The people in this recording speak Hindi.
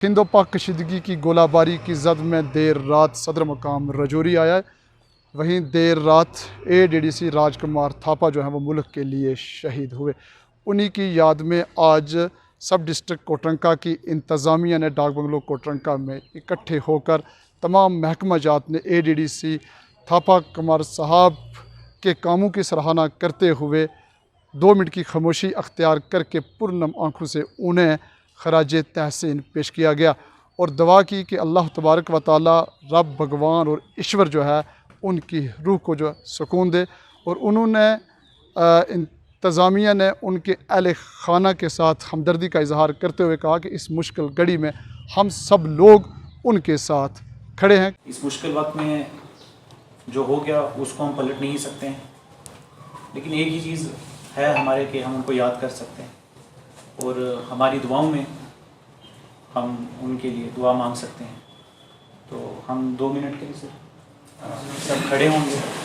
हिंदो पाक कशीदगी की गोलाबारी की जद में देर रात सदर मुकाम रजौरी आया है। वहीं देर रात ADDC राजकुमार थापा जो है वो मुल्क के लिए शहीद हुए। उन्हीं की याद में आज सब डिस्ट्रिक्ट कोटरंका की इंतज़ामिया ने डाक बंगलो कोटरंका में इकट्ठे होकर तमाम महकमा जात ने ADDC थापा कुमार साहब के कामों की सराहना करते हुए 2 मिनट की खामोशी अख्तियार करके पुरनम आँखों से उन्हें खराज तहसीन पेश किया गया और दुआ की कि अल्लाह तबारक व तआला रब भगवान और ईश्वर जो है उनकी रूह को जो सुकून दे। और उन्होंने इंतज़ामिया ने उनके अहल खाना के साथ हमदर्दी का इजहार करते हुए कहा कि इस मुश्किल घड़ी में हम सब लोग उनके साथ खड़े हैं। इस मुश्किल वक्त में जो हो गया उसको हम पलट नहीं सकते हैं, लेकिन एक ही चीज़ है हमारे कि हम उनको याद कर सकते हैं और हमारी दुआओं में हम उनके लिए दुआ मांग सकते हैं। तो हम 2 मिनट के लिए सब खड़े होंगे।